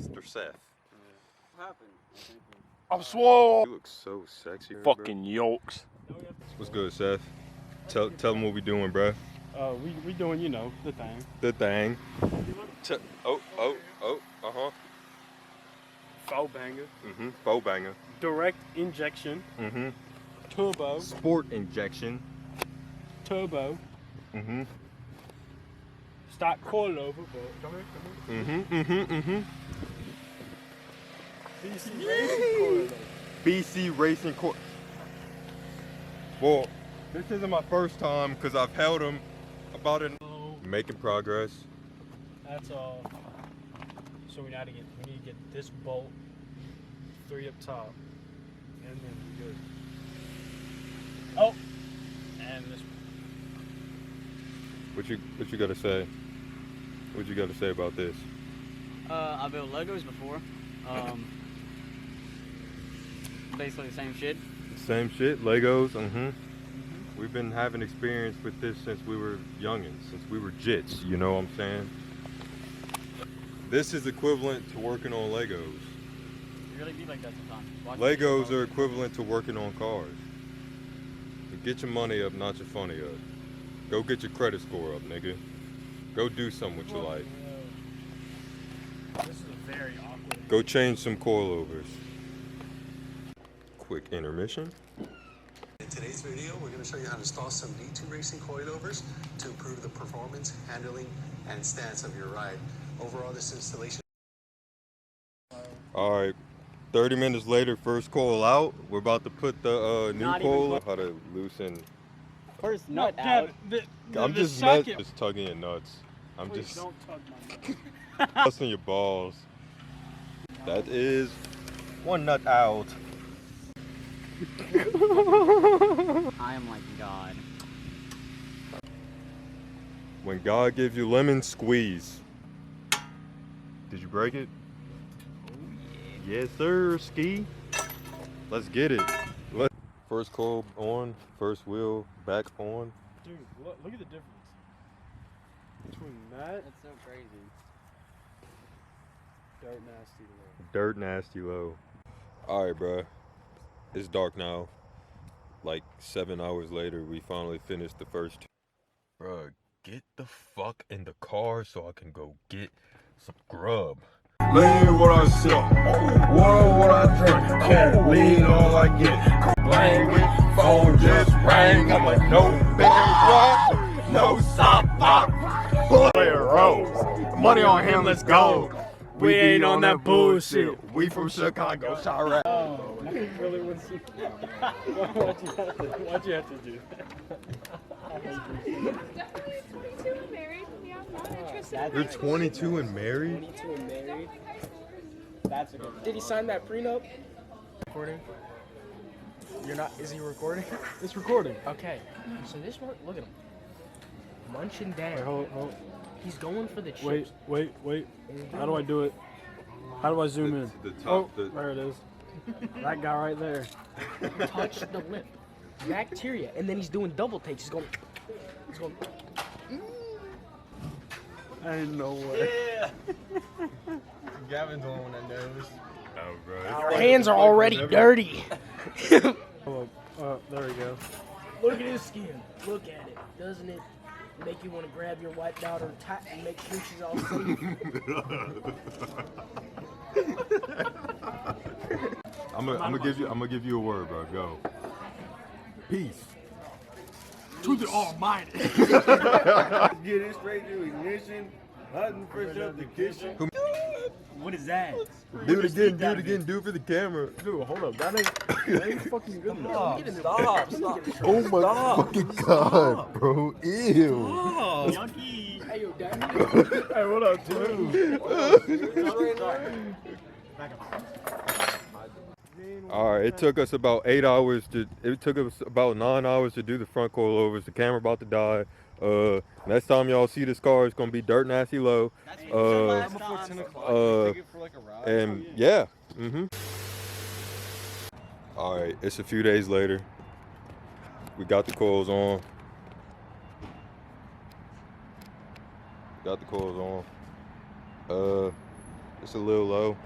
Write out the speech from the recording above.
Mr. Seth. What happened? I'm swole. You look so sexy. Fucking yolks. What's good, Seth? Tell them what we doing, bruh. We doing, you know, the thing. The thing. Uh-huh. Foul banger. Bow banger. Direct injection. Turbo. Sport injection. Turbo. Start coilover, but come here. BC Racing coilover. BC Racing Coilover. Well, this isn't my first time because I've held them about an making progress. That's all. So we need to get this bolt, 3 up top, and then we're good. Oh, and this. What you gotta say? What you gotta say about this? I built Legos before. Basically the same shit. Same shit, Legos. We've been having experience with this since we were youngins, since we were jits. You know what I'm saying? This is equivalent to working on Legos. You really be like that sometimes. Legos are equivalent to working on cars. Get your money up, not your funny up. Go get your credit score up, nigga. Go do something with your life. This is a very awkward. Go change some coilovers. Quick intermission. In today's video, we're going to show you how to install some D2 Racing coilovers to improve the performance, handling, and stance of your ride. Overall, this installation. All right, 30 minutes later, first coil out. We're about to put the new coil. How to loosen. First nut out. I'm just tugging your nuts. I'm Please just don't tug my nuts. busting your balls. That is one nut out. I am like God. When God gives you lemon, squeeze. Did you break it? Oh yeah. Yes, sir, ski. Let's get it. First coil on, first wheel back on. Dude, look at the difference between that. That's so crazy. Dirt nasty low. Dirt nasty low. All right, bruh. It's dark now. Like 7 hours later, we finally finished the first two. Bruh, get the fuck in the car so I can go get some grub. Lean what I sell, water what I drink, can't lean all I get. Complain with phone just rang, I'm like no bad rock, no soft pop, bullet rose, money on him, let's go. We ain't on that bullshit. We from Chicago, Chirac. Oh, you really want to see? Why'd you have to do that? You're 22 and married? 22 and married. That's a good one. Did he sign that prenup? Recording? You're not, is he recording? It's recording. Okay. So this one, look at him. Munching down. Wait, hold. He's going for the chips. Wait. How do I do it? How do I zoom in? The top, oh, there it is. That guy right there. Touch the lip. Bacteria. And then he's doing double takes. He's going. Ain't no way. Yeah. Gavin's the one that knows. No, bro. Our hands are already dirty. There we go. Look at his skin. Look at it. Doesn't it make you want to grab your white daughter tight and make sure she's all safe? I'm gonna give you a word, bro. Go. Peace. To the Almighty. Get it straight to ignition, nothing fresh up the kitchen. What is that? Do it again, do it for the camera. Dude, hold up. That ain't fucking good enough. Stop. Oh my fucking god, bro. Ew. Yucky. Hey, yo, Daddy. Hey, what up, dude? Alright, it took us about 8 hours it took us about 9 hours to do the front coilovers. The camera about to die. Next time y'all see this car, it's gonna be dirt nasty low. And yeah. Alright, it's a few days later. We got the coils on. It's It's a little low.